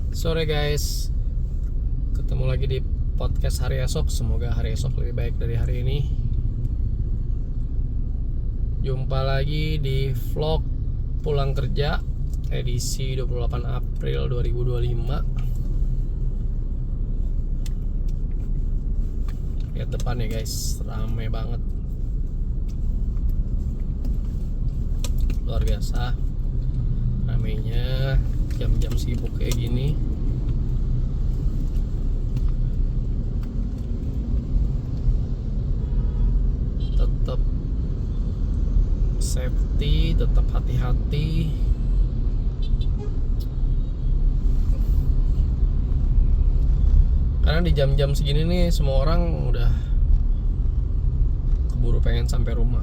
Sore guys, ketemu lagi di podcast hari esok. Semoga hari esok lebih baik dari hari ini. Jumpa lagi di vlog pulang kerja edisi 28 April 2025. Lihat depan ya guys, rame banget, luar biasa ramenya jam-jam sibuk kayak gini. Tetap safety, tetap hati-hati. Karena di jam-jam segini nih semua orang udah keburu pengen sampai rumah.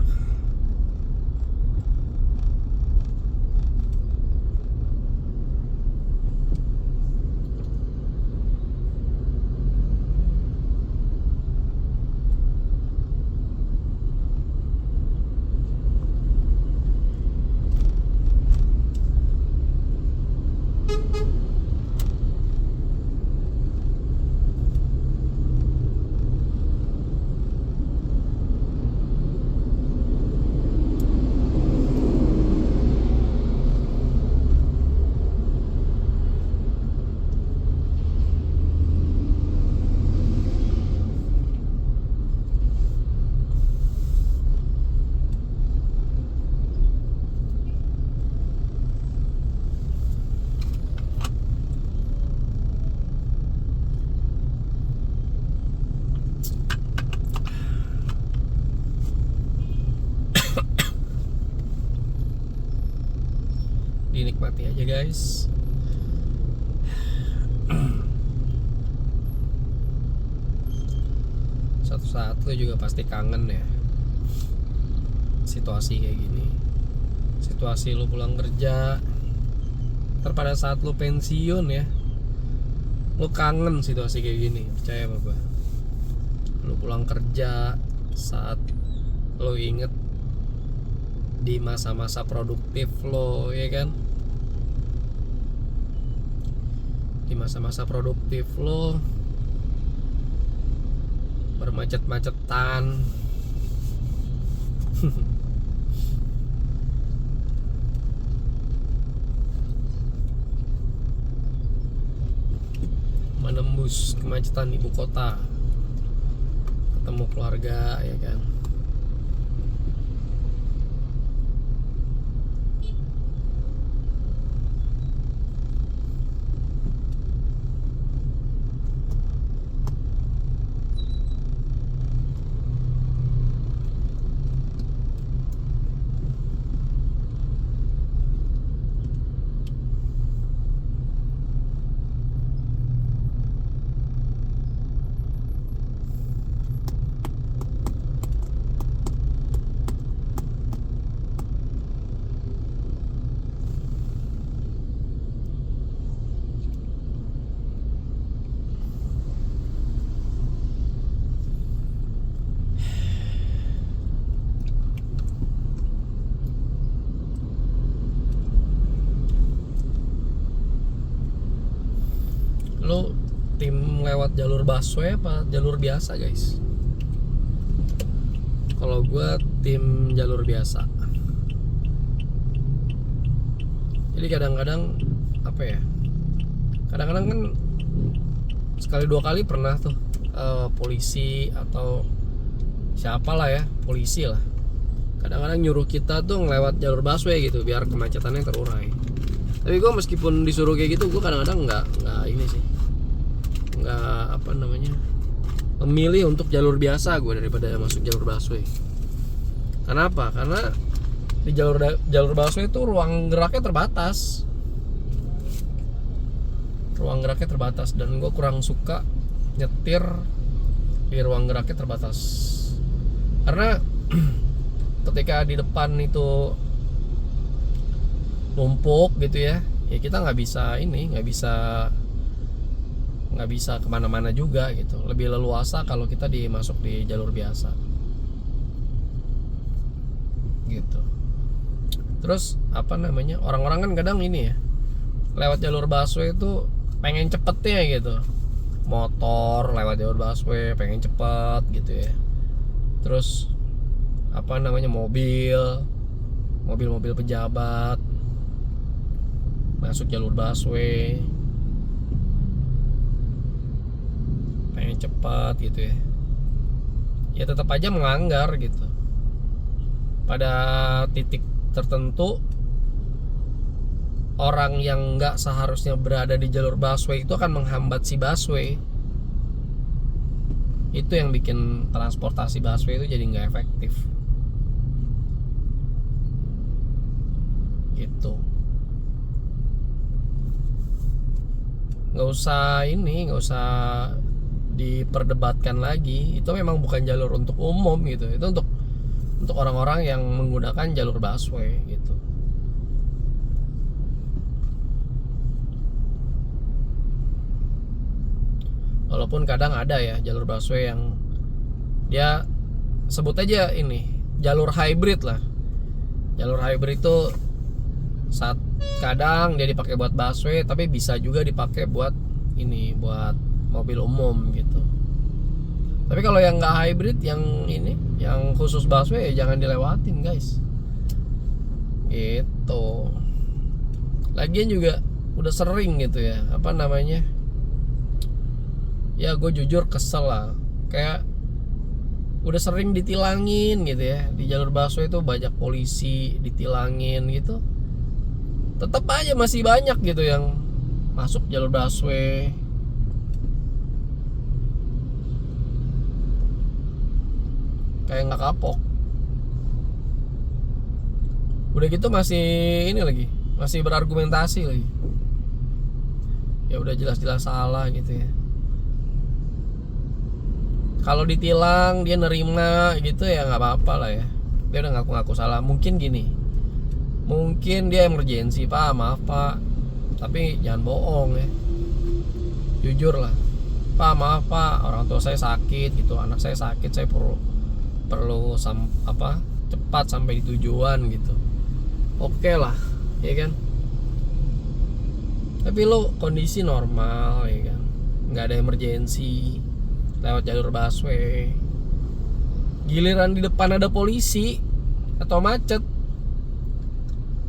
Dinikmati aja guys. Satu saat lu juga pasti kangen ya situasi kayak gini. Situasi lu pulang kerja, pada saat lu pensiun ya, lu kangen situasi kayak gini. Percaya sama gua. Lu pulang kerja saat lu inget di masa-masa produktif lo, ya kan? Di masa-masa produktif lo bermacet-macetan. Menembus kemacetan ibu kota, ketemu keluarga, ya kan? Lo tim lewat jalur busway apa jalur biasa guys? Kalau gue tim jalur biasa. Jadi kadang-kadang apa ya, kadang-kadang kan sekali dua kali pernah tuh polisi atau siapa lah ya, polisi lah, kadang-kadang nyuruh kita tuh ngelewat jalur busway gitu biar kemacetannya terurai. Tapi gue meskipun disuruh kayak gitu, gue kadang-kadang nggak ini sih, nggak apa namanya, memilih untuk jalur biasa gue daripada masuk jalur busway. Kenapa? Karena di jalur busway itu ruang geraknya terbatas. Dan gue kurang suka nyetir di ruang geraknya terbatas. Karena ketika di depan itu numpuk gitu ya kita nggak bisa kemana-mana juga gitu. Lebih leluasa kalau kita masuk di jalur biasa gitu. Terus apa namanya, orang-orang kan kadang ini ya, lewat jalur busway itu pengen cepetnya gitu, motor lewat jalur busway pengen cepet gitu ya. Terus apa namanya, mobil pejabat masuk jalur busway pengen cepat gitu ya. Ya tetap aja melanggar gitu. Pada titik tertentu orang yang nggak seharusnya berada di jalur busway itu akan menghambat si busway. Itu yang bikin transportasi busway itu jadi nggak efektif gitu. Nggak usah diperdebatkan lagi. Itu memang bukan jalur untuk umum gitu. Itu untuk orang-orang yang menggunakan jalur busway gitu. Walaupun kadang ada ya jalur busway yang dia sebut aja ini jalur hybrid lah. Jalur hybrid itu saat kadang dia dipakai buat busway tapi bisa juga dipakai buat buat mobil umum gitu. Tapi kalau yang nggak hybrid, yang khusus busway ya jangan dilewatin guys gitu. Lagian juga udah sering gitu ya, apa namanya, ya gue jujur kesel lah, kayak udah sering ditilangin gitu ya. Di jalur busway itu banyak polisi ditilangin gitu, tetap aja masih banyak gitu yang masuk jalur busway. Kayak nggak kapok. Udah gitu masih berargumentasi lagi. Ya udah jelas-jelas salah gitu ya. Kalau ditilang dia nerima gitu ya nggak apa-apa lah ya. Dia udah ngaku-ngaku salah. Mungkin dia emergency, pak, maaf pak, tapi jangan bohong ya, jujur lah, pak maaf pak, orang tua saya sakit gitu, anak saya sakit, saya perlu cepat sampai di tujuan gitu. Oke lah ya kan. Tapi lo kondisi normal ya kan, nggak ada emergency, lewat jalur busway, giliran di depan ada polisi atau macet,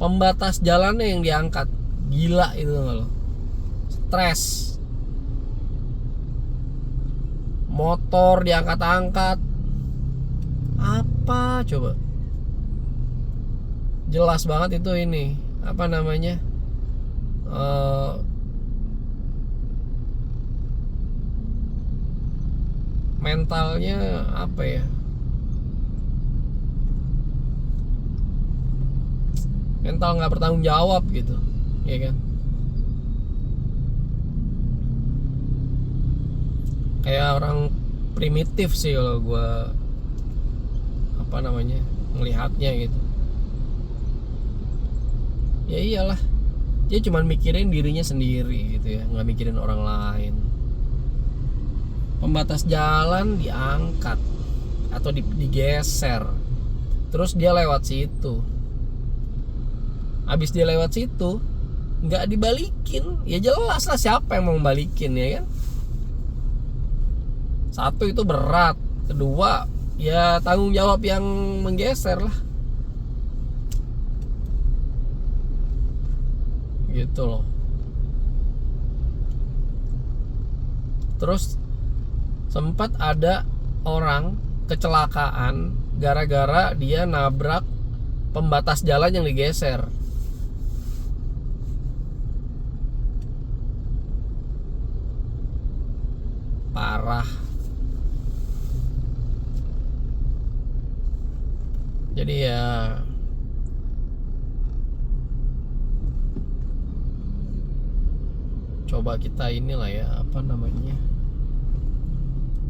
pembatas jalannya yang diangkat. Gila itu lo, stres. Motor diangkat-angkat, apa coba, jelas banget itu apa namanya, mentalnya apa ya, mental nggak bertanggung jawab gitu ya kan. Kayak orang primitif sih kalau gue melihatnya gitu. Ya iyalah, dia cuma mikirin dirinya sendiri gitu ya, nggak mikirin orang lain. Pembatas jalan diangkat atau digeser, terus dia lewat situ. Abis dia lewat situ nggak dibalikin, ya jelas lah siapa yang mau balikin ya kan. Satu, itu berat. Kedua, ya tanggung jawab yang menggeser lah gitu loh. Terus sempat ada orang kecelakaan gara-gara dia nabrak pembatas jalan yang digeser. Parah. Jadi ya coba kita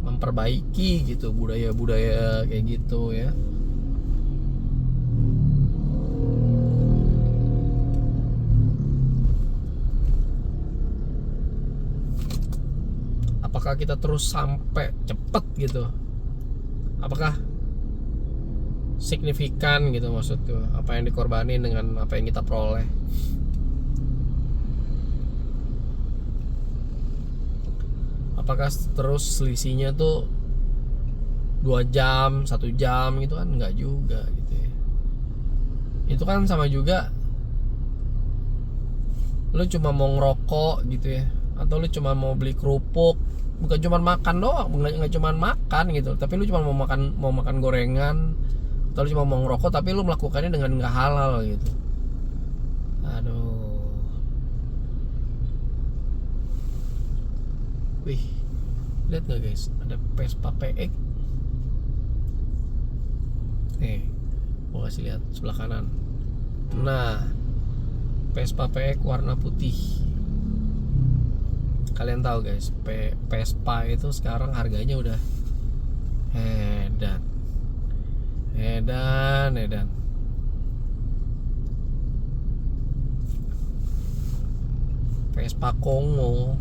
memperbaiki gitu budaya-budaya kayak gitu ya. Apakah kita terus sampai cepet gitu? Apakah signifikan gitu maksudku, apa yang dikorbanin dengan apa yang kita peroleh? apakah terus selisihnya tuh 2 jam, 1 jam gitu kan? Enggak juga gitu ya. Itu kan sama juga lu cuma mau ngerokok gitu ya, atau lu cuma mau beli kerupuk, bukan cuma makan doang, nggak cuma makan gitu, tapi lu cuma mau makan gorengan, atau lu cuma mau ngerokok tapi lu melakukannya dengan nggak halal gitu. Aduh. Wih, lihat nggak guys, ada Vespa PX nih, gua kasih lihat sebelah kanan. Nah, Vespa PX warna putih. Kalian tahu guys, Vespa itu sekarang harganya udah edan. Vespa Kongo.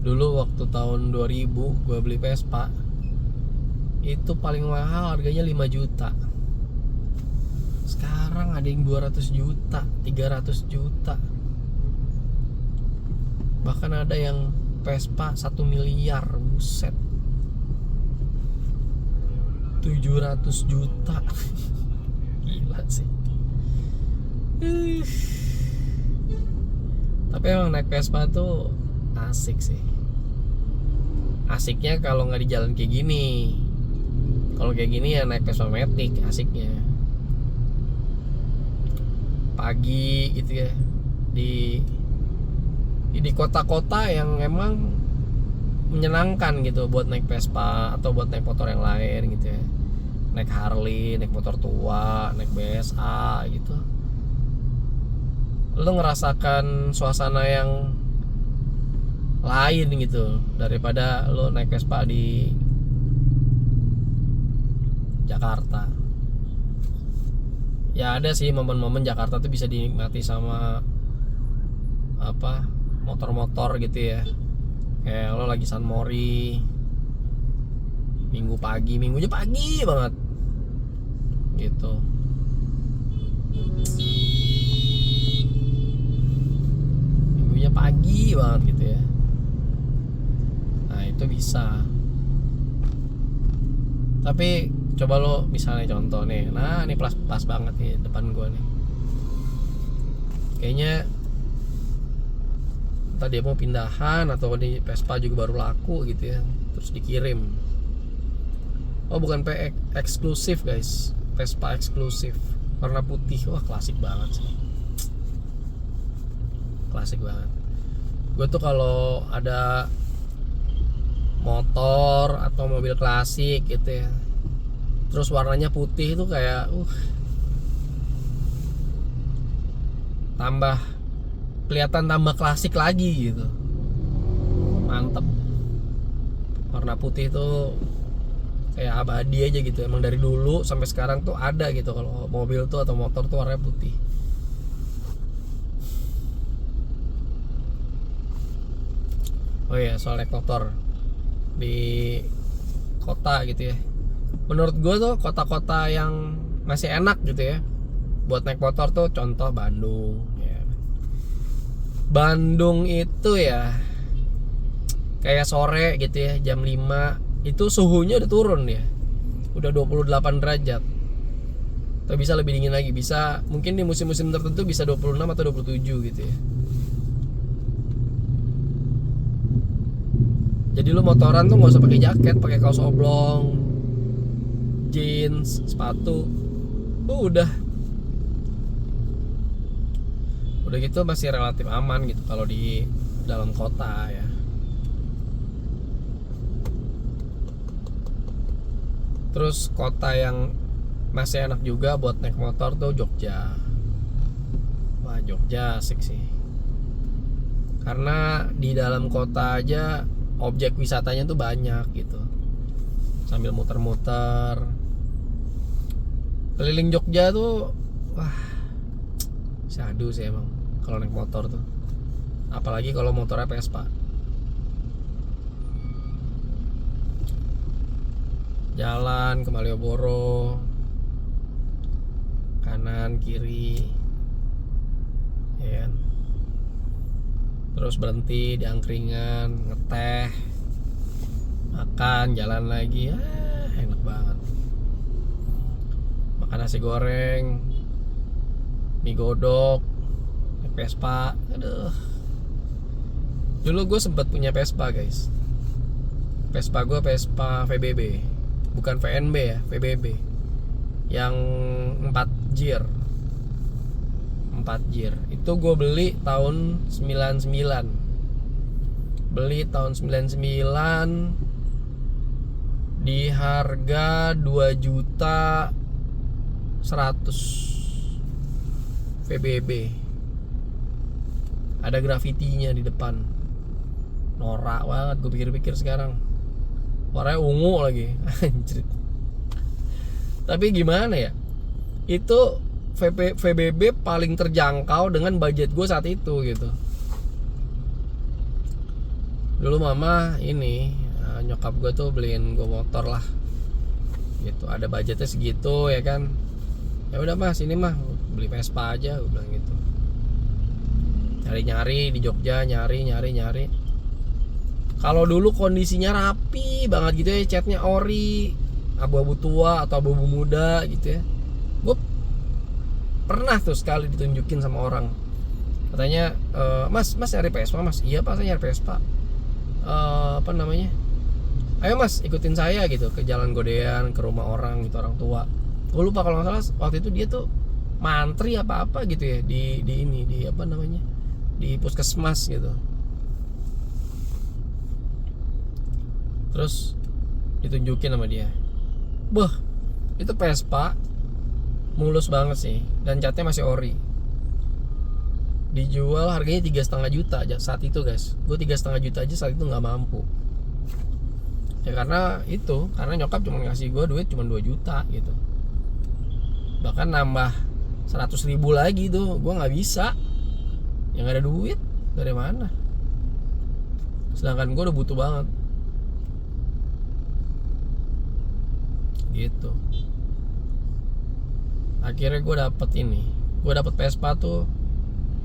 Dulu waktu tahun 2000 gue beli Vespa, itu paling mahal harganya 5 juta. Sekarang ada yang 200 juta, 300 juta. Bahkan ada yang Vespa 1 miliar, buset. 700 juta. Gila sih. Tapi emang naik Vespa tuh asik sih. Asiknya kalau nggak di jalan kayak gini. Kalau kayak gini ya naik Vespa Matic asiknya. Pagi gitu ya, di kota-kota yang emang menyenangkan gitu buat naik Vespa atau buat naik motor yang lain gitu ya, naik Harley, naik motor tua, naik BSA gitu, lo ngerasakan suasana yang lain gitu daripada lo naik Vespa di Jakarta. Ya ada sih momen-momen Jakarta tuh bisa dinikmati sama apa, motor-motor gitu ya. Kayak lo lagi San Mori minggunya pagi banget gitu. Minggunya pagi banget gitu ya. Nah itu bisa. Tapi coba lo misalnya contoh nih, nah ini pas banget nih depan gua nih. Kayaknya entah dia mau pindahan atau di Vespa juga baru laku gitu ya, terus dikirim. Oh bukan PX, eksklusif guys, Vespa eksklusif warna putih. Wah klasik banget sih, klasik banget. Gue tuh kalau ada motor atau mobil klasik gitu ya, terus warnanya putih itu kayak kelihatan tambah klasik lagi gitu. Mantep. Warna putih itu kayak abadi aja gitu. Emang dari dulu sampai sekarang tuh ada gitu, kalau mobil tuh atau motor tuh warnanya putih. Oh iya, soal naik motor di kota gitu ya, menurut gue tuh kota-kota yang masih enak gitu ya buat naik motor tuh, contoh Bandung ya. Bandung itu ya kayak sore gitu ya, jam 5 itu suhunya udah turun ya, udah 28 derajat, atau bisa lebih dingin lagi, bisa mungkin di musim-musim tertentu bisa 26 atau 27 gitu ya. Jadi lu motoran tuh nggak usah pakai jaket, pakai kaos oblong, jeans, sepatu, udah gitu masih relatif aman gitu kalau di dalam kota ya. Terus kota yang masih enak juga buat naik motor tuh Jogja. Wah Jogja asik sih, karena di dalam kota aja objek wisatanya tuh banyak gitu. Sambil muter-muter keliling Jogja tuh, wah syahdu sih emang kalau naik motor tuh, apalagi kalau motornya Vespa. Jalan ke Malioboro, kanan kiri ya kan? terus berhenti di angkringan, ngeteh, makan, jalan lagi. Enak banget. Makan nasi goreng, mie godok, naik Vespa. Aduh. Dulu gue sempat punya Vespa, guys. Vespa gue Vespa VBB, bukan VNB ya, VBB. Yang 4 gear. 4 gear. Itu gue beli tahun 99. Beli tahun 99 di harga 2.100.000 VBB. Ada grafitinya di depan. Norak banget gue pikir-pikir sekarang. Warnanya ungu lagi. Anjir. Tapi gimana ya? Itu VBB paling terjangkau dengan budget gue saat itu gitu. Dulu mama ini nyokap gue tuh beliin gue motor lah gitu, ada budgetnya segitu ya kan. Ya udah mas, ini mah beli Vespa aja, gue bilang gitu. Nyari-nyari di Jogja, nyari. Kalau dulu kondisinya rapi banget gitu ya, catnya ori, abu-abu tua atau abu-abu muda gitu ya. Gue pernah tuh sekali ditunjukin sama orang, katanya mas nyari Vespa mas. Iya pak, saya nyari Vespa. Apa namanya, ayo mas ikutin saya gitu ke Jalan Godean, ke rumah orang gitu, orang tua. Gue lupa, kalau nggak salah waktu itu dia tuh mantri apa gitu ya di ini, di apa namanya, di puskesmas gitu. Terus ditunjukin sama dia, beh itu Vespa mulus banget sih, dan catnya masih ori. Dijual harganya 3,5 juta aja saat itu guys. Gue 3,5 juta aja saat itu nggak mampu. Ya karena nyokap cuma ngasih gue duit cuma 2 juta gitu. Bahkan nambah 100.000 lagi tuh gue nggak bisa. Yang ada duit dari mana? Sedangkan gue udah butuh banget. Gitu. Akhirnya gue dapet Vespa tuh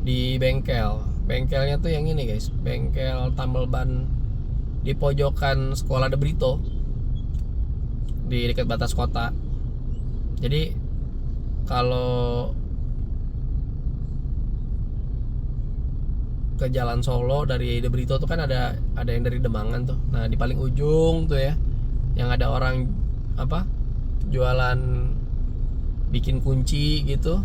di bengkelnya tuh yang ini guys, bengkel tambal ban di pojokan sekolah De Brito, di dekat batas kota. Jadi kalau ke Jalan Solo dari De Brito tuh kan ada yang dari Demangan tuh. Nah di paling ujung tuh ya, yang ada orang apa jualan bikin kunci gitu,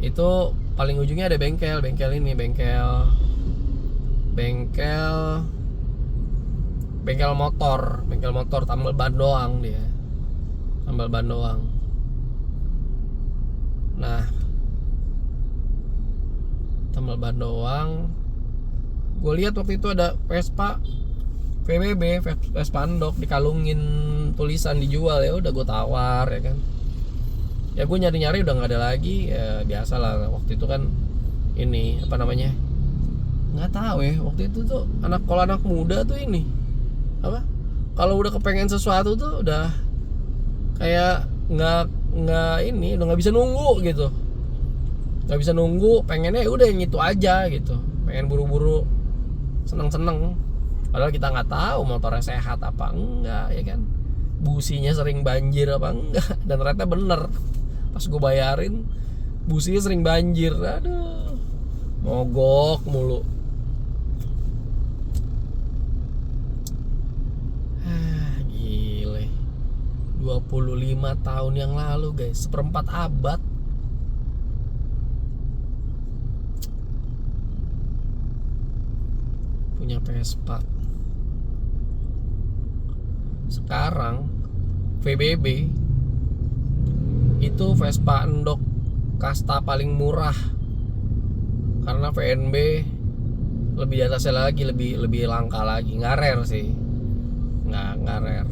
itu paling ujungnya ada bengkel ini, bengkel motor tambal ban doang dia, tambal ban doang. Nah tambal ban doang, gue lihat waktu itu ada Vespa VBB, Vespa Andok dikalungin tulisan dijual. Ya udah gue tawar ya kan. Ya gue nyari udah nggak ada lagi. Ya biasa lah, waktu itu kan ini apa namanya, nggak tahu ya, waktu itu tuh anak muda tuh ini apa, kalau udah kepengen sesuatu tuh udah kayak nggak ini, udah nggak bisa nunggu gitu, nggak bisa nunggu, pengennya ya udah yang itu aja gitu, pengen buru-buru seneng. Padahal kita nggak tahu motornya sehat apa enggak ya kan, businya sering banjir apa enggak. Dan ternyata bener, pas gue bayarin businya sering banjir. Aduh, mogok mulu. Gile, 25 tahun yang lalu guys, seperempat abad. Punya Vespa. Sekarang VBB itu Vespa Endok kasta paling murah, karena VNB lebih di atasnya lagi, lebih langka lagi. Nggak rare sih, nggak rare.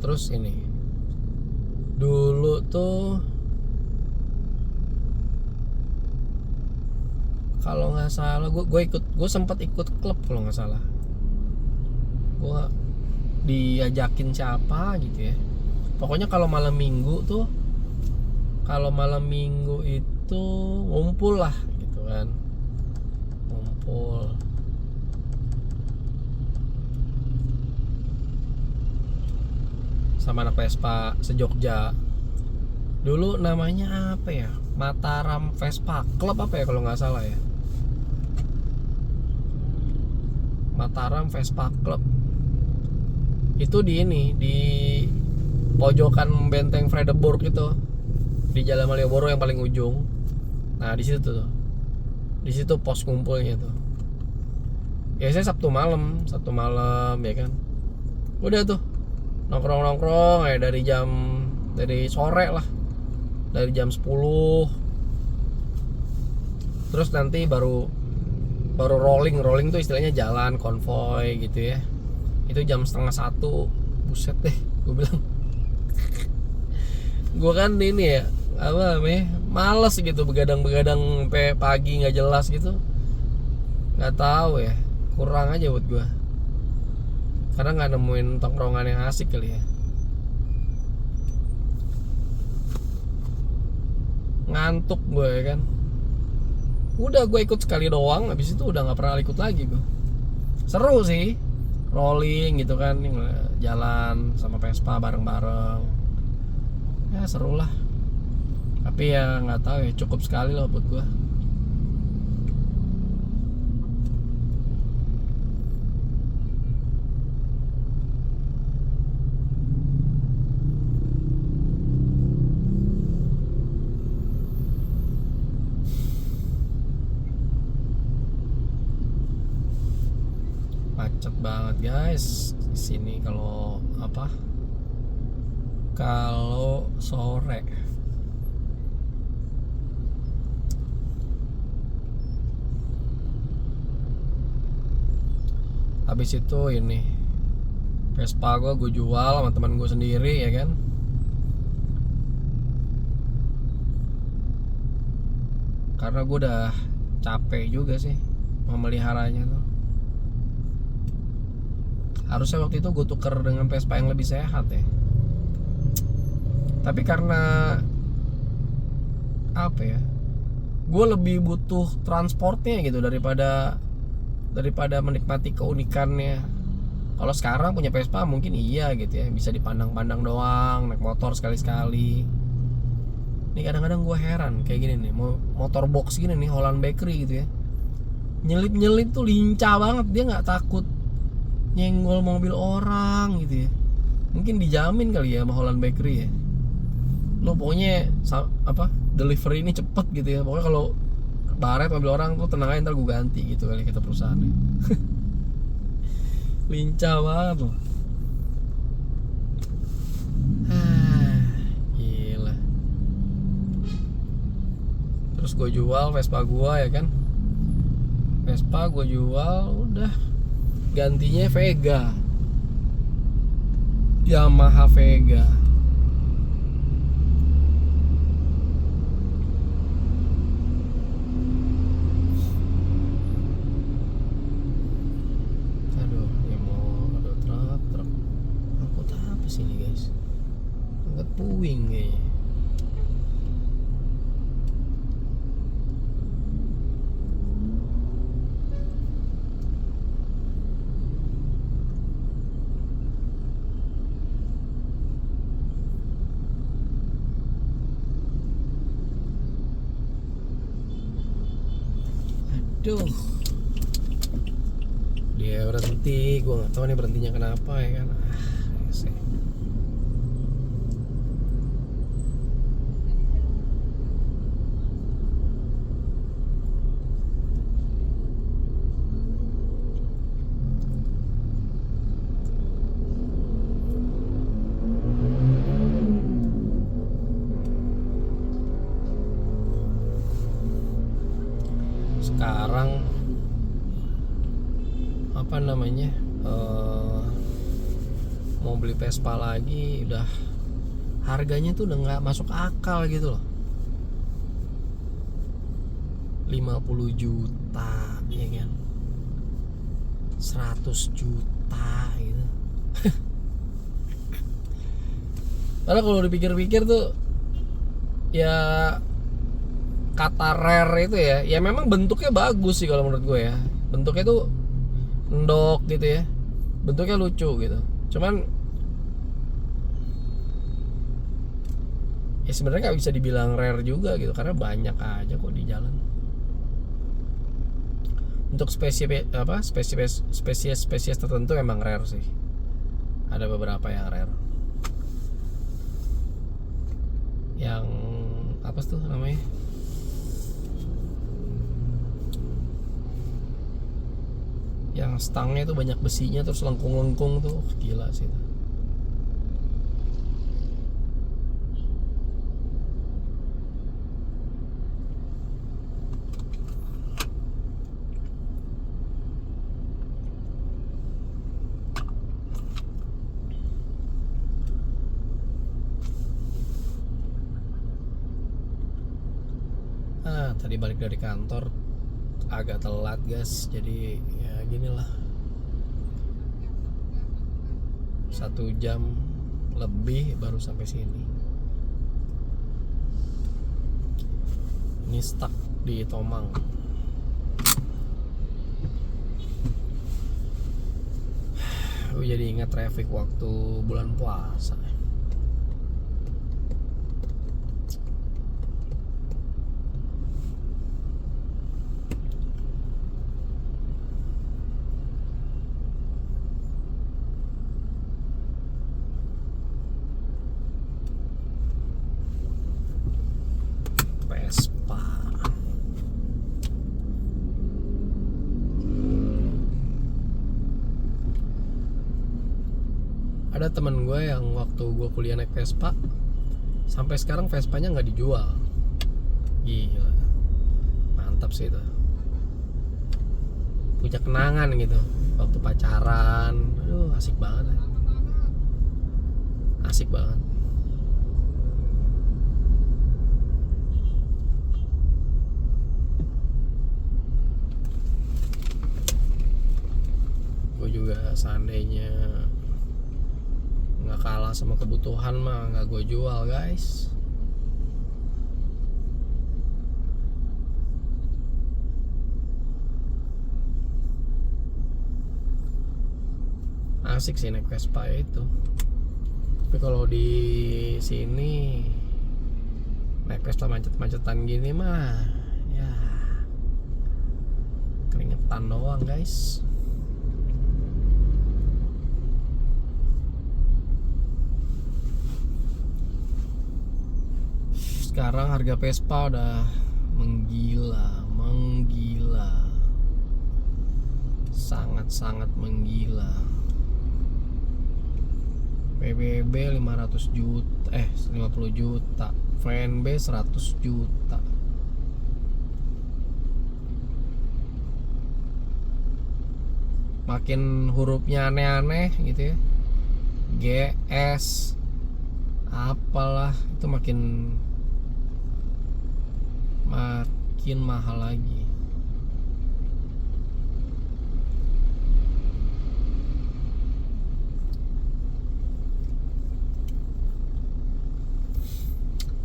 terus ini dulu tuh kalau nggak salah gue sempat ikut klub kalau nggak salah. Gue diajakin siapa gitu ya. Pokoknya kalau malam minggu itu ngumpul lah gitu kan. Ngumpul. Sama anak Vespa se-Jogja. Dulu namanya apa ya? Mataram Vespa Club apa ya kalau nggak salah ya. Mataram Vespa Club. Itu di pojokan Benteng Vredeburg itu. Di Jalan Malioboro yang paling ujung. Nah, di situ tuh. Di situ pos kumpulnya tuh. Ya saya Sabtu malam ya kan. Udah tuh nongkrong ya dari sore lah. Dari jam 10. Terus nanti baru rolling tuh istilahnya jalan konvoy gitu ya. Itu jam 12:30. Buset deh, gue bilang. Gue kan ini ya, apa namanya, males gitu begadang sampai pagi nggak jelas gitu. Nggak tahu ya, kurang aja buat gue. Karena nggak nemuin tongkrongan yang asik kali ya. Ngantuk gue ya kan. Udah gue ikut sekali doang, habis itu udah nggak pernah ikut lagi gue. Seru sih, rolling gitu kan, jalan sama Vespa bareng-bareng. Ya seru lah. Tapi ya nggak tahu ya, cukup sekali loh buat gue. Macet banget guys di sini kalau sore. Habis itu ini Vespa gue jual sama teman gue sendiri ya kan. Karena gue udah capek juga sih memeliharanya tuh. Harusnya waktu itu gue tuker dengan Vespa yang lebih sehat ya. Tapi karena apa ya, gue lebih butuh transportnya gitu daripada menikmati keunikannya. Kalau sekarang punya Vespa mungkin iya gitu ya, bisa dipandang-pandang doang, naik motor sekali-sekali. Ini kadang-kadang gue heran kayak gini nih, motor box gini nih, Holland Bakery gitu ya. Nyelip tuh lincah banget, dia nggak takut nyenggol mobil orang gitu ya. Mungkin dijamin kali ya sama Holland Bakery ya. Lo pokoknya delivery ini cepet gitu ya. Pokoknya kalau baret mobil orang tuh tenang aja, ntar gue ganti gitu kali kita perusahaannya. Lincah banget loh. Gila. Terus gue jual Vespa gue ya kan. Vespa gue jual, udah gantinya Vega, Yamaha Vega. Aduh, ini mau ada truk. Angkut apa sih ini guys? Angkut puing kayaknya. Aduh, dia berhenti, gue nggak tahu nih berhentinya kenapa ya kan. Sekarang apa namanya, mau beli Vespa lagi, udah harganya tuh udah nggak masuk akal gitu loh. 50 juta ya kan, 100 juta gitu. Karena kalau dipikir-pikir tuh ya, kata rare itu ya memang bentuknya bagus sih kalau menurut gue ya. Bentuknya tuh endok gitu ya, bentuknya lucu gitu. Cuman ya sebenarnya nggak bisa dibilang rare juga gitu, karena banyak aja kok di jalan. Untuk spesies tertentu emang rare sih. Ada beberapa yang rare. Yang apa tuh namanya? Yang stangnya tuh banyak besinya terus lengkung-lengkung tuh, gila sih itu. Tadi balik dari kantor agak telat guys, jadi ya gini lah, 1 jam lebih baru sampai sini. Ini stuck di Tomang. Gue jadi ingat traffic waktu bulan puasa. Vespa. Ada temen gue yang waktu gue kuliah naik Vespa, sampai sekarang Vespanya nggak dijual. Gila, mantap sih itu. Punya kenangan gitu waktu pacaran. Aduh, asik banget. Asik banget. Gue juga seandainya nggak kalah sama kebutuhan mah nggak gue jual guys. Asik sih naik Vespa itu. Tapi kalau di sini naik Vespa macet-macetan gini mah ya keringetan doang guys. Sekarang harga Vespa udah menggila, sangat-sangat menggila. PBB 500 juta, 50 juta, VNB 100 juta. Makin hurufnya aneh-aneh gitu ya, GS apalah, itu makin mahal lagi.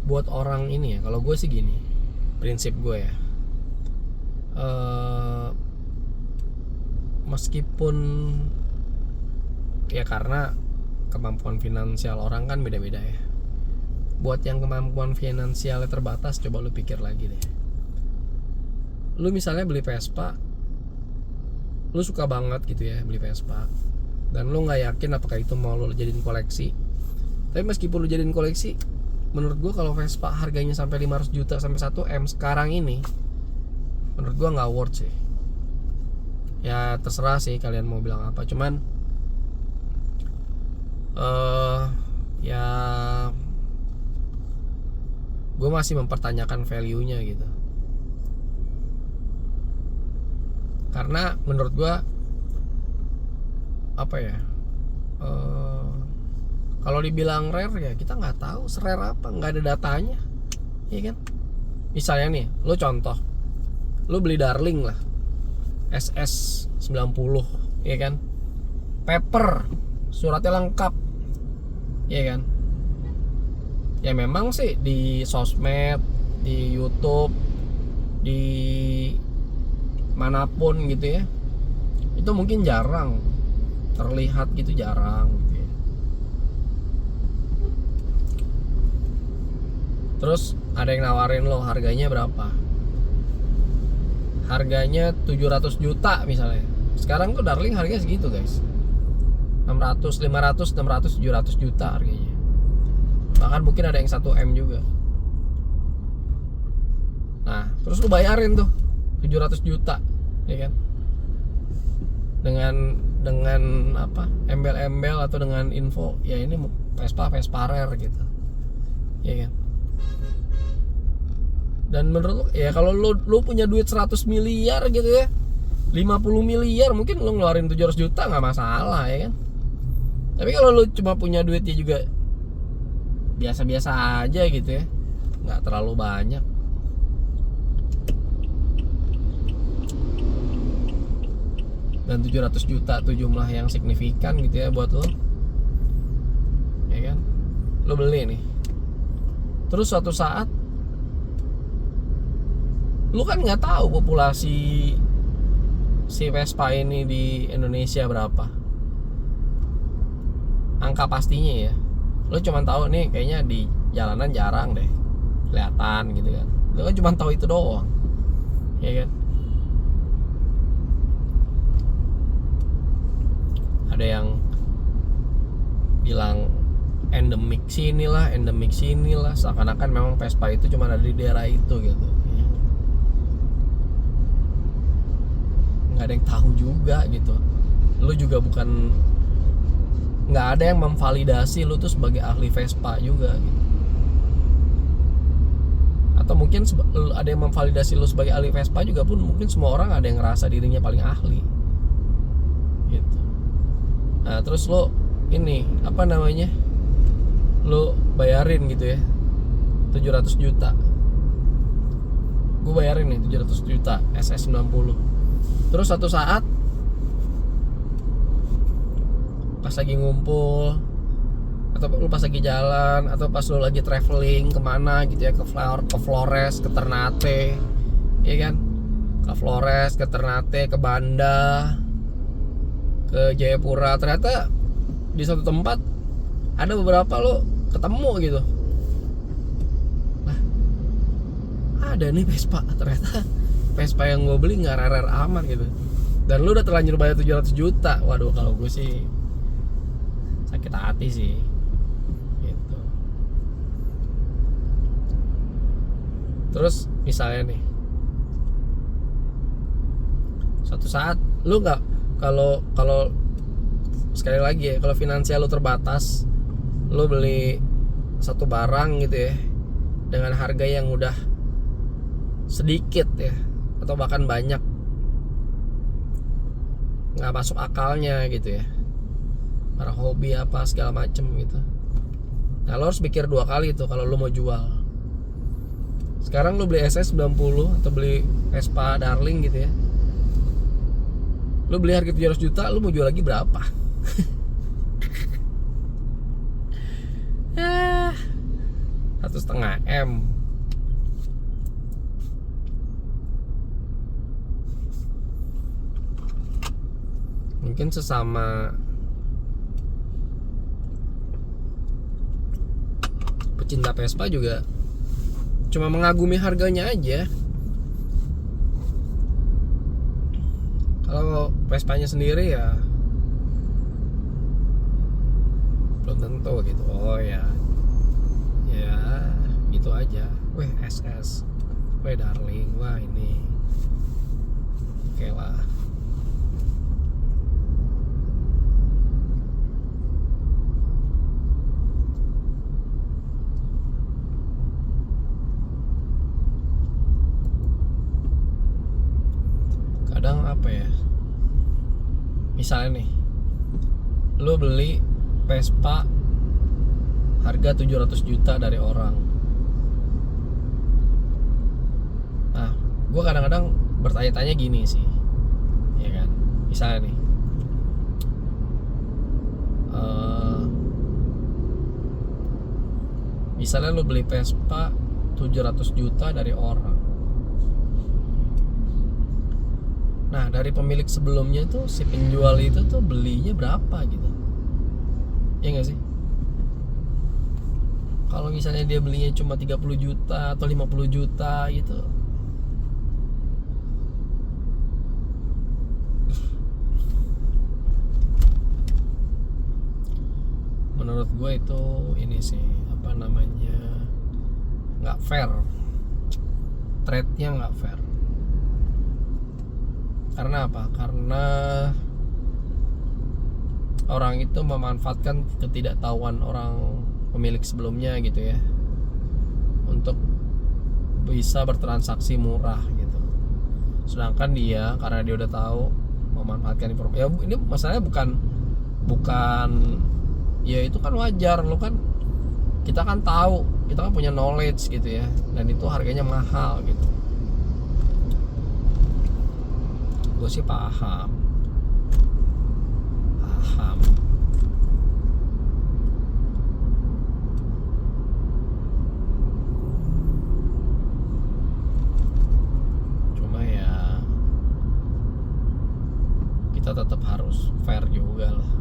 Buat orang ini ya, kalau gue sih gini, prinsip gue ya, meskipun ya karena kemampuan finansial orang kan beda-beda ya. Buat yang kemampuan finansialnya terbatas, coba lu pikir lagi deh. Lu misalnya beli Vespa, lu suka banget gitu ya beli Vespa, dan lu nggak yakin apakah itu mau lu jadiin koleksi. Tapi meskipun lu jadiin koleksi, menurut gua kalau Vespa harganya sampai 500 juta sampai 1 M sekarang ini, menurut gua nggak worth sih. Ya terserah sih kalian mau bilang apa, cuman ya gue masih mempertanyakan value-nya gitu. Karena menurut gue apa ya, eh, kalau dibilang rare ya kita nggak tahu serare apa, nggak ada datanya, iya kan? Misalnya nih, lo contoh, lo beli Darling lah, SS 90, iya kan? Paper, suratnya lengkap, iya kan? Ya memang sih di sosmed, di YouTube, di manapun gitu ya, itu mungkin jarang terlihat gitu, jarang gitu ya. Terus ada yang nawarin lo, harganya berapa? Harganya 700 juta misalnya. Sekarang tuh Darling harganya segitu guys, 600, 500, 600, 700 juta harganya. Bahkan mungkin ada yang 1M juga. Nah terus lu bayarin tuh 700 juta, ya kan? Dengan apa, embel-embel atau dengan info ya ini Vespa rare gitu, ya kan? Dan menurut lu ya kalau lu punya duit 100 miliar gitu ya, 50 miliar mungkin lu ngeluarin 700 juta nggak masalah, ya kan? Tapi kalau lu cuma punya duitnya juga biasa-biasa aja gitu ya, nggak terlalu banyak, dan 700 juta tuh jumlah yang signifikan gitu ya buat lo, ya kan? Lo beli nih, terus suatu saat lo kan nggak tahu populasi si Vespa ini di Indonesia berapa, angka pastinya ya. Lo cuma tahu nih kayaknya di jalanan jarang deh kelihatan gitu kan, lo kan cuma tahu itu doang, ya kan? Ada yang bilang endemik sinilah, seakan-akan memang Vespa itu cuma ada di daerah itu gitu. Nggak ada yang tahu juga gitu. Lu juga bukan, nggak ada yang memvalidasi lu tuh sebagai ahli Vespa juga gitu. Atau mungkin ada yang memvalidasi lu sebagai ahli Vespa juga pun mungkin semua orang ada yang ngerasa dirinya paling ahli gitu. Nah terus lo ini apa namanya, lo bayarin gitu ya 700 juta, gue bayarin nih 700 juta SS 90. Terus suatu saat pas lagi ngumpul, atau lu pas lagi jalan, atau pas lu lagi traveling kemana gitu ya, ke Flores, ke Ternate, ya kan? Ke Flores, ke Ternate, ke Banda, ke Jayapura, ternyata di satu tempat ada beberapa lo ketemu gitu. Nah, ada nih Vespa, ternyata Vespa yang gue beli nggak rare amat gitu. Dan lu udah terlanjur bayar 700 juta. Waduh, kalau gue sih sakit hati sih gitu. Terus misalnya nih, suatu saat lu nggak, kalau sekali lagi ya, kalau finansial lu terbatas, lu beli satu barang gitu ya dengan harga yang udah sedikit ya, atau bahkan banyak, nggak masuk akalnya gitu ya, para hobi apa segala macem gitu. Nah lo harus pikir dua kali tuh kalau lo mau jual. Sekarang lo beli SS 90 atau beli Vespa Darling gitu ya, lo beli harga 700 juta, lo mau jual lagi berapa? 1,5 M. Mungkin sesama pecinta Vespa juga cuma mengagumi harganya aja. Kalau Vespanya sendiri ya belum tentu gitu. Oh ya, ya gitu aja. Weh SS, weh Darling, wah ini oke lah. Kadang apa ya, misalnya nih lo beli Vespa harga 700 juta dari orang. Nah, gue kadang-kadang bertanya-tanya gini sih, ya kan? Misalnya nih, misalnya lo beli Vespa 700 juta dari orang. Nah, dari pemilik sebelumnya tuh si penjual itu tuh belinya berapa gitu? Ya nggak sih? Kalau misalnya dia belinya cuma 30 juta atau 50 juta gitu, menurut gue itu ini sih, apa namanya, nggak fair. Trade-nya nggak fair. Karena apa? Karena orang itu memanfaatkan ketidaktahuan orang pemilik sebelumnya gitu ya, untuk bisa bertransaksi murah gitu. Sedangkan dia, karena dia udah tahu, memanfaatkan informasi. Ya ini masalahnya bukan ya, itu kan wajar. Lo kan, kita kan tahu, kita kan punya knowledge gitu ya, dan itu harganya mahal gitu. Gue sih paham. Cuma ya kita tetap harus fair juga lah.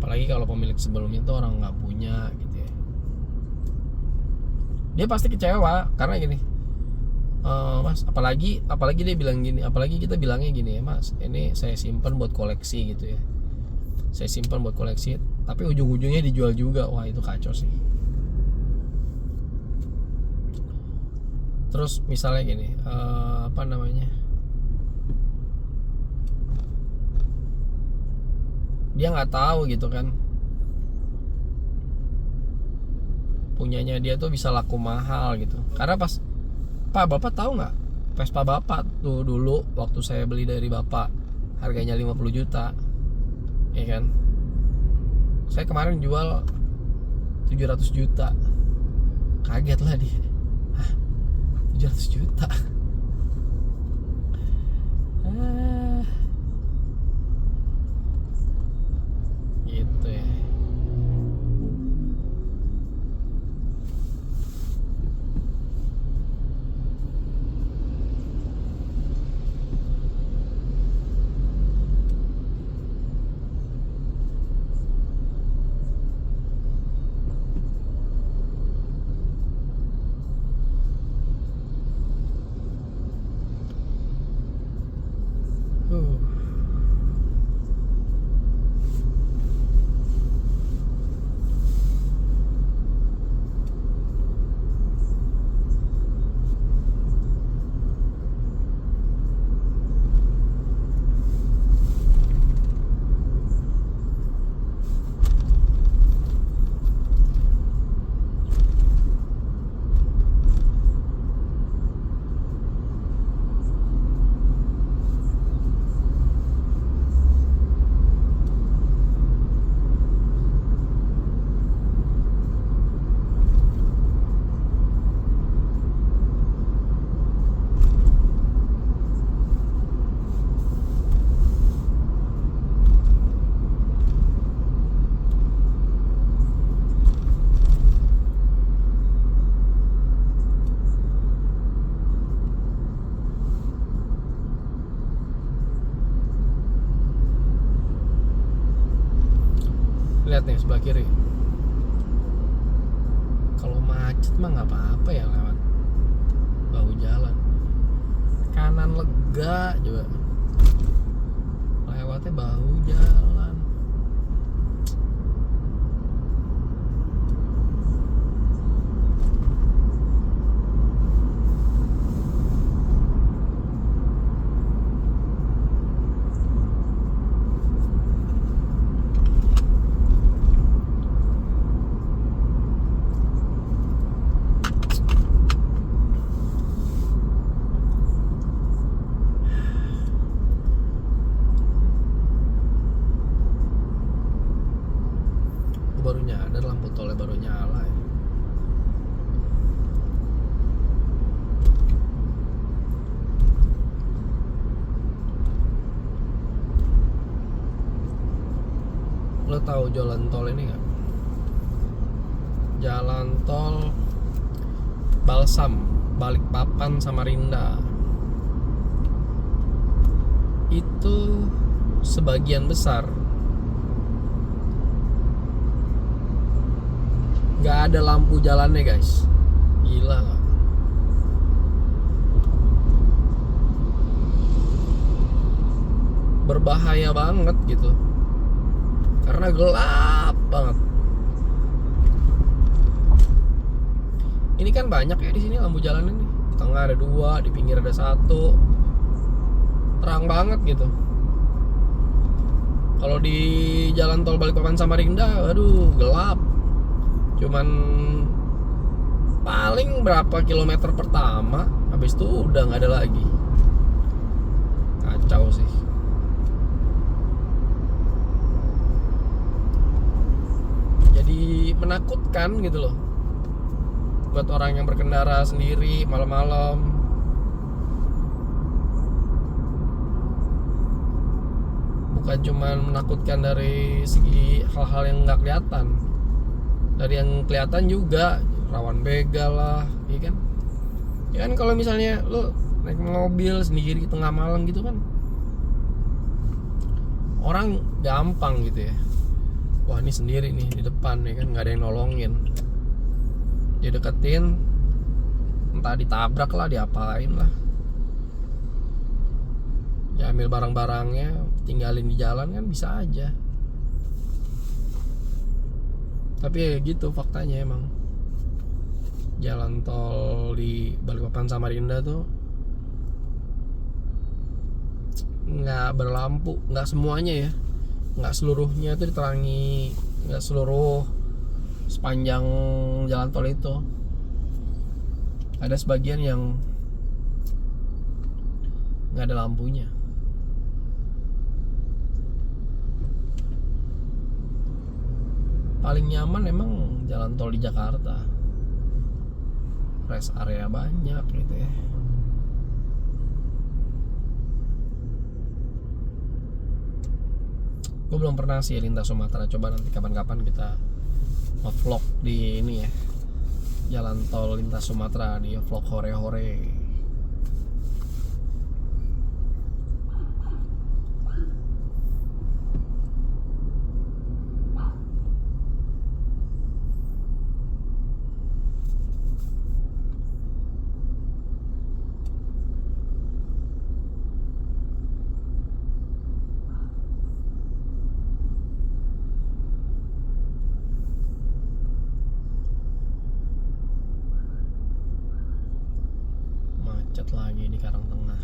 Apalagi kalau pemilik sebelumnya tuh orang nggak punya gitu ya, dia pasti kecewa. Karena gini, mas, apalagi dia bilang gini, apalagi kita bilangnya gini ya, mas, ini saya simpan buat koleksi gitu ya, saya simpan buat koleksi, tapi ujung-ujungnya dijual juga. Wah, itu kacau sih. Terus misalnya gini, apa namanya, dia nggak tahu gitu kan, punyanya dia tuh bisa laku mahal gitu. Karena pas, Pak, bapak tahu nggak, Vespa bapak tuh dulu waktu saya beli dari bapak harganya 50 juta, ya kan? Saya kemarin jual 700 juta. Kaget lah dia. Hah, 700 juta? Gitu ya. Uh. Lihat nih sebelah kiri, kalau macet mah nggak apa-apa ya, lewat bahu jalan. Kanan lega juga, lewatnya bahu jalan. lampu tolnya baru nyala ya. Lo tahu jalan tol ini nggak? Jalan tol Balsam, Balikpapan, Samarinda. Itu sebagian besar nggak ada lampu jalannya, guys. Gila nggak? Berbahaya banget gitu, karena gelap banget. Ini kan banyak ya di sini lampu jalannya nih. Di tengah ada 2, di pinggir ada 1. Terang banget gitu. Kalau di jalan tol Balikpapan Samarinda, aduh gelap. Cuman paling berapa kilometer pertama, habis itu udah nggak ada lagi. Kacau sih. Jadi menakutkan gitu loh buat orang yang berkendara sendiri malam-malam. Bukan cuma menakutkan dari segi hal-hal yang nggak kelihatan, dari yang kelihatan juga rawan begal lah, iya kan? Ya kan kalau misalnya lo naik mobil sendiri di tengah malam gitu kan, orang gampang gitu ya. Wah ini sendiri nih di depan ya kan, nggak ada yang nolongin. Dia deketin, entah ditabrak lah, diapain lah, ya ambil barang-barangnya, tinggalin di jalan kan bisa aja. Tapi ya gitu faktanya emang. Jalan tol di Balikpapan Samarinda tuh nggak berlampu, nggak semuanya ya, nggak seluruhnya itu diterangi, nggak seluruh sepanjang jalan tol itu. Ada sebagian yang nggak ada lampunya. Paling nyaman emang jalan tol di Jakarta, rest area banyak gitu ya. Gue belum pernah sih lintas Sumatera, coba nanti kapan-kapan kita vlog di ini ya, jalan tol lintas Sumatera, di vlog hore-hore. Macet lagi di Karangtengah.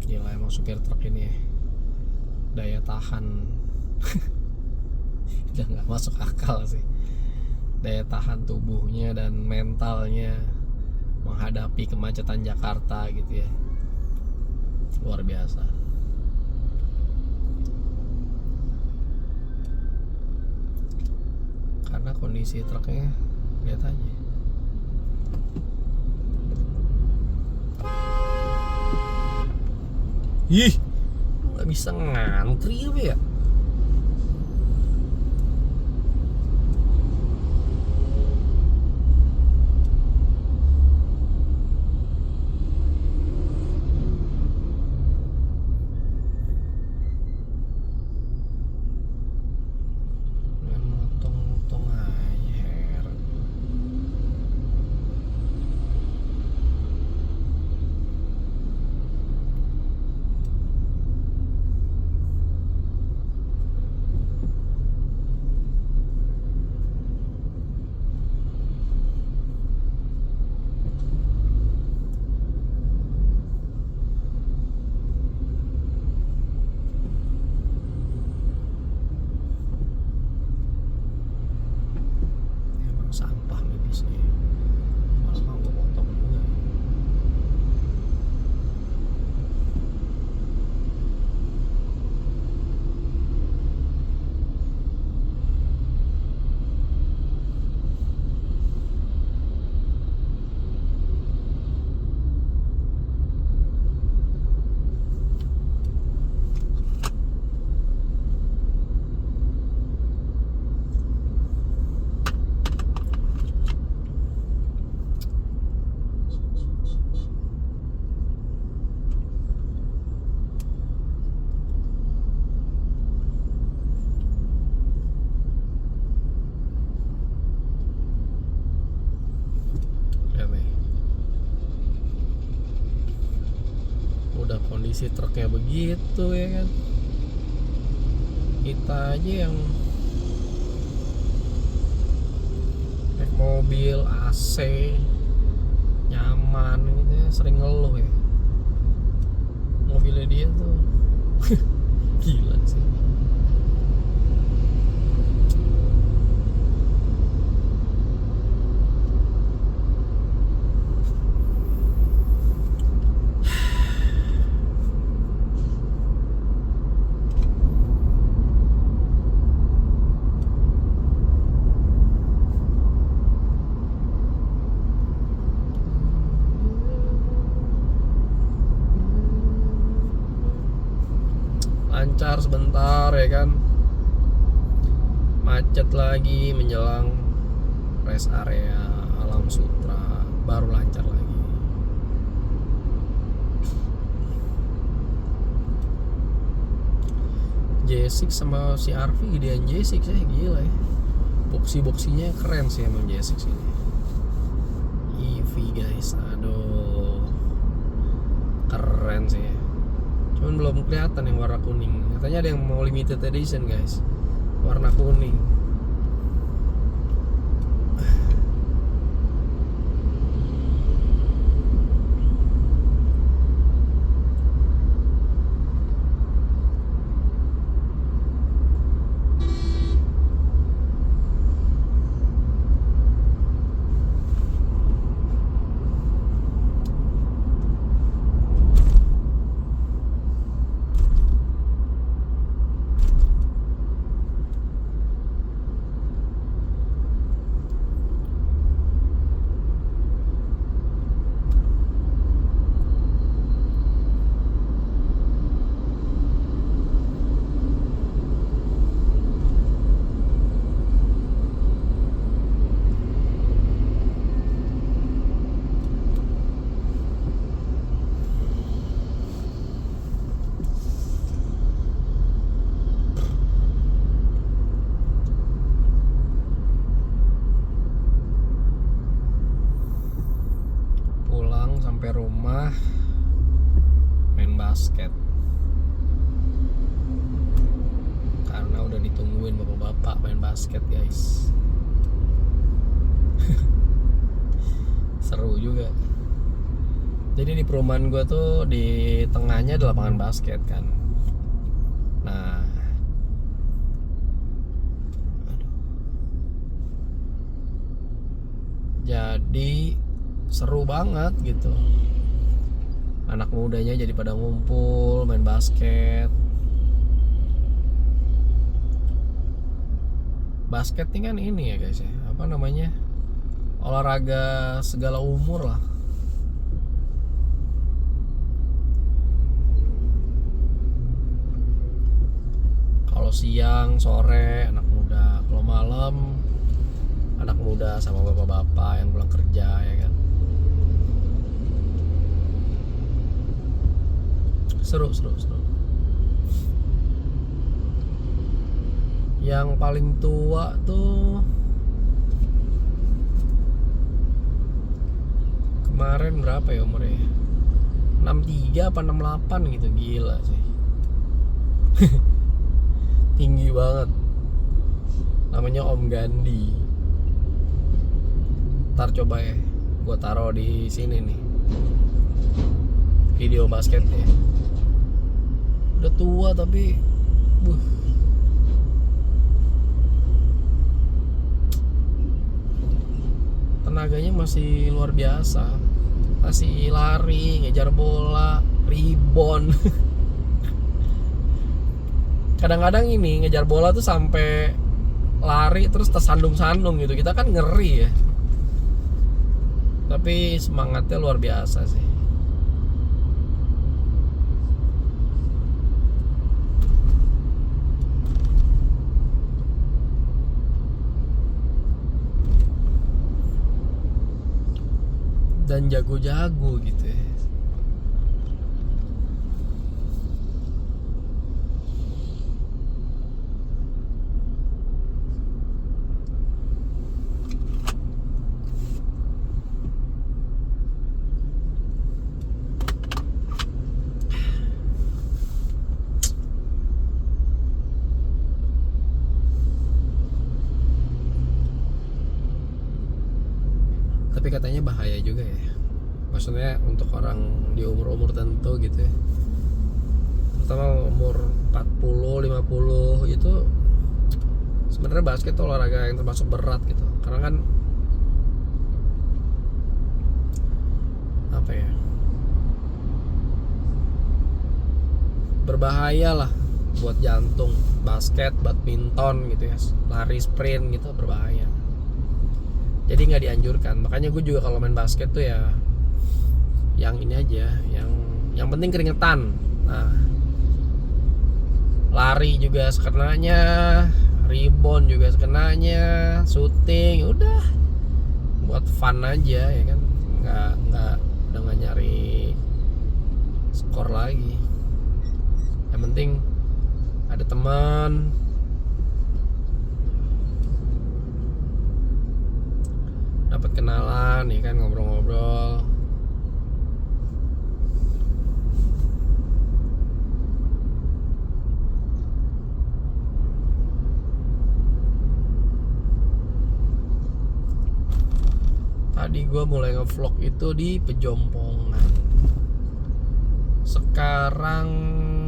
Gila emang supir truk ini ya, daya tahan udah nggak masuk akal sih. Daya tahan tubuhnya dan mentalnya menghadapi kemacetan Jakarta gitu ya, luar biasa. Karena kondisi truknya, lihat aja. Ih, nggak bisa ngantri apa ya? Motong-motong aja, heran. kondisi truknya begitu ya kan, kita aja yang naik mobil AC nyaman gitu ya sering ngeluh ya, mobilnya dia tuh gila sih. Lancar sebentar ya kan, macet lagi menjelang rest area Alam Sutra, baru lancar lagi. J6 sama si RV gedean J6 ya, gila ya. Boxy-boxynya keren sih emang J6 ini. EV guys, aduh keren sih ya. Cuman belum kelihatan yang warna kuning. Katanya ada yang mau limited edition guys, warna kuning. Sampai rumah main basket karena udah ditungguin bapak-bapak main basket guys. Seru juga. Jadi di perumahan gue tuh di tengahnya ada lapangan basket kan. Nah, jadi seru banget gitu. Anak mudanya jadi pada ngumpul main basket. Basket ini kan ini ya guys ya, apa namanya, olahraga segala umur lah. Kalau siang, sore anak muda, kalau malam anak muda sama bapak-bapak yang pulang kerja ya kan. Seru. Yang paling tua tuh kemarin berapa ya umurnya? 63 apa 68 gitu, gila sih. Tinggi banget. Namanya Om Gandhi. Ntar coba ya, gua taruh di sini nih video basketnya. Udah tua tapi tenaganya masih luar biasa. Masih lari, ngejar bola, rebound. Kadang-kadang ini ngejar bola tuh sampai lari terus tersandung-sandung gitu. Kita kan ngeri ya. Tapi semangatnya luar biasa sih. Dan jago-jago gitu ya. tapi katanya bahaya juga ya, maksudnya untuk orang di umur-umur tertentu gitu ya, terutama umur 40 50 itu. Sebenarnya basket itu olahraga yang termasuk berat gitu, karena kan apa ya, berbahaya lah buat jantung. Basket, badminton gitu ya, lari sprint gitu berbahaya, jadi nggak dianjurkan. Makanya gue juga kalau main basket tuh ya yang ini aja, yang penting keringetan. Nah, lari juga sekenanya, rebound juga sekenanya, shooting udah buat fun aja ya kan, nggak udah nggak nyari skor lagi. Yang penting ada teman, dapat kenalan ya kan, ngobrol-ngobrol. Tadi gue mulai ngevlog itu di Pejompongan. Sekarang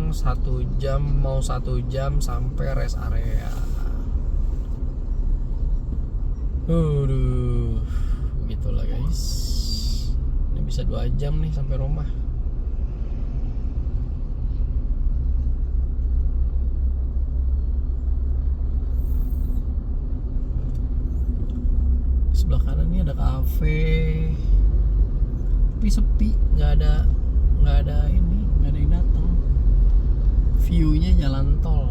1 jam, mau 1 jam sampai rest area. Begitulah guys. Ini bisa 2 jam nih sampai rumah. Sebelah kanan ini ada kafe, tapi sepi, nggak ada ini, nggak ada yang datang. View-nya jalan tol.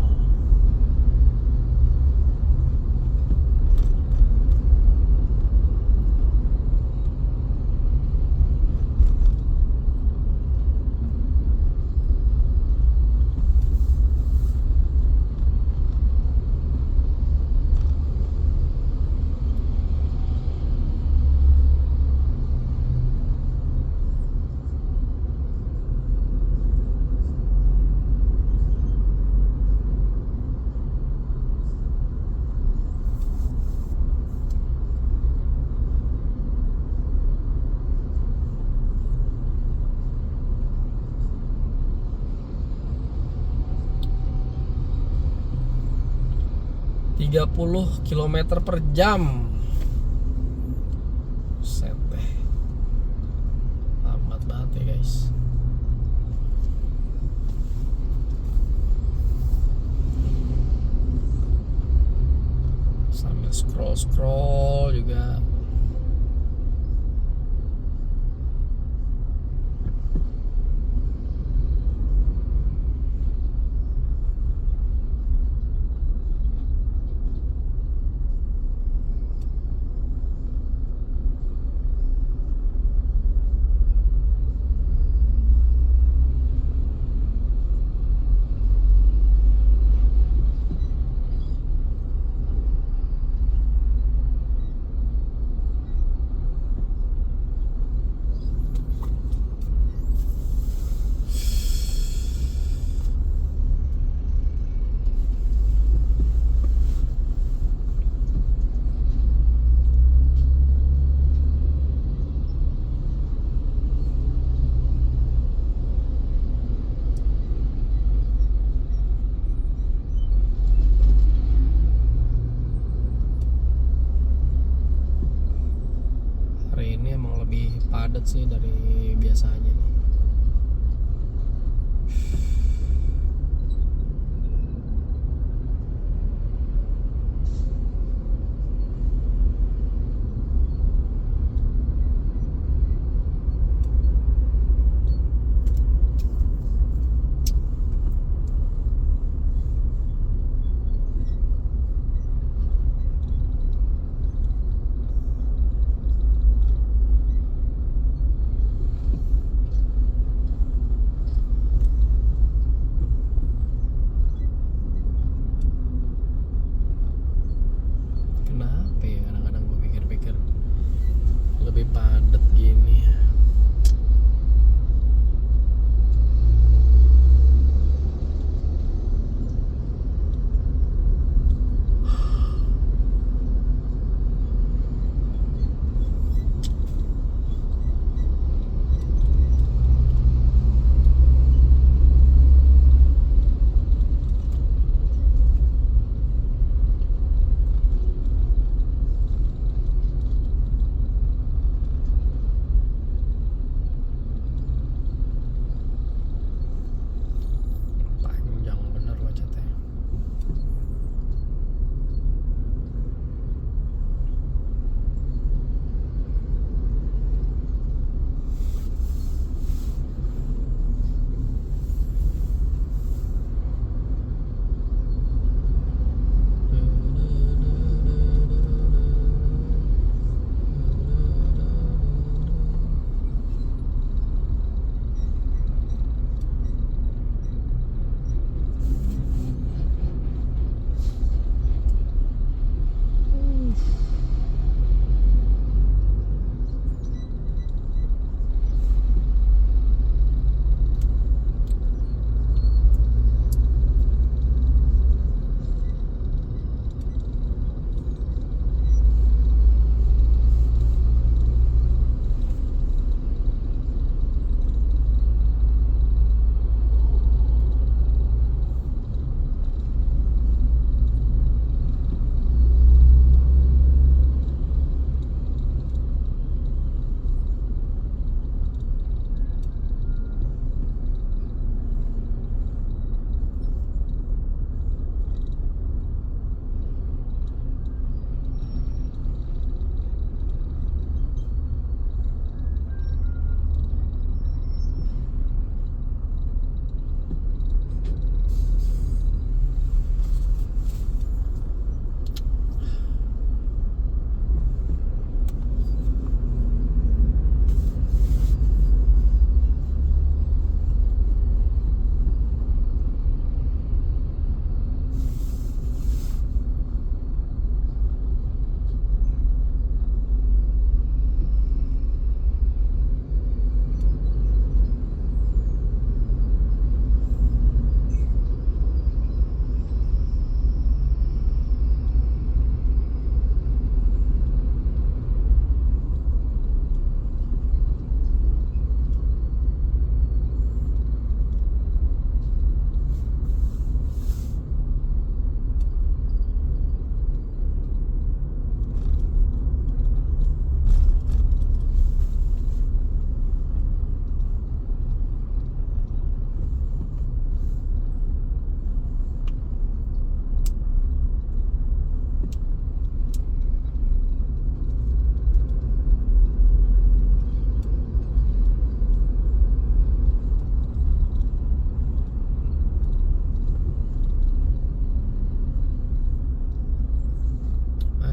Tiga 30 km per jam. Set deh. Lambat banget ya guys. Sambil scroll juga. Hari ini emang lebih padat sih dari biasanya nih. Kenapa ya kadang-kadang gue pikir-pikir lebih padat gini ya.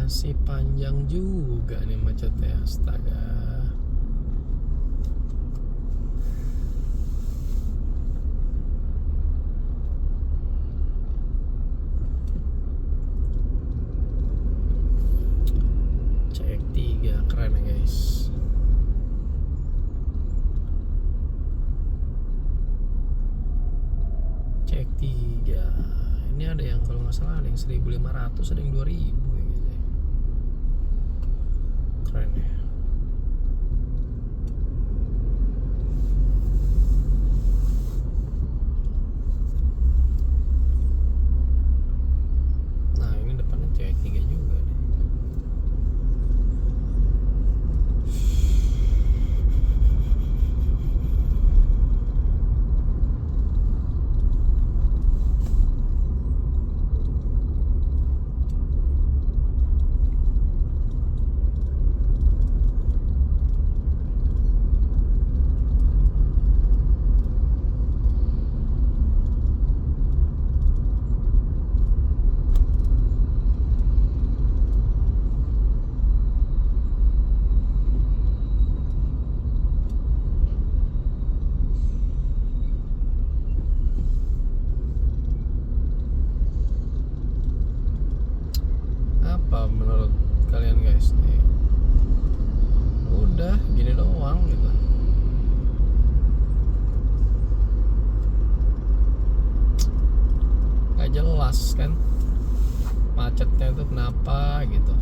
Masih panjang juga nih macetnya, astaga. CX-3 keren ya guys. CX-3 ini ada yang kalau nggak salah ada yang 1.500, ada yang 2.000 ya gitu ya. Keren ya. Nah ini depannya CX-3 juga nih. Apa menurut kalian guys nih? Udah gini doang gitu. Gak jelas kan macetnya itu kenapa gitu.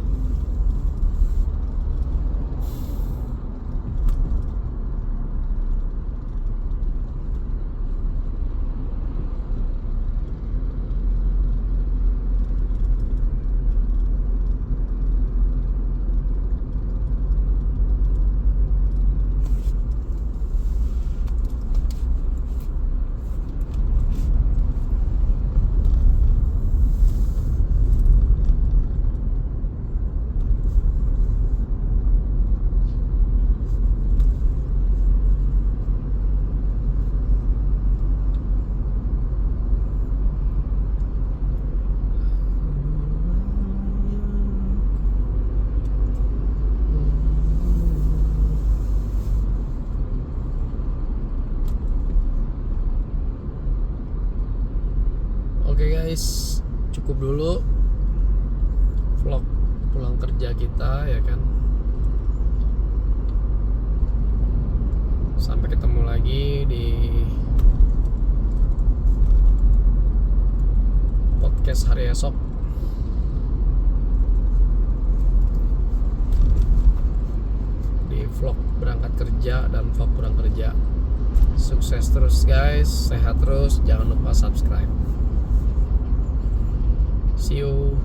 Oke guys, cukup dulu vlog pulang kerja kita ya kan. Sampai ketemu lagi di podcast hari esok. Di vlog berangkat kerja dan vlog pulang kerja. Sukses terus guys, sehat terus, jangan lupa subscribe. See you.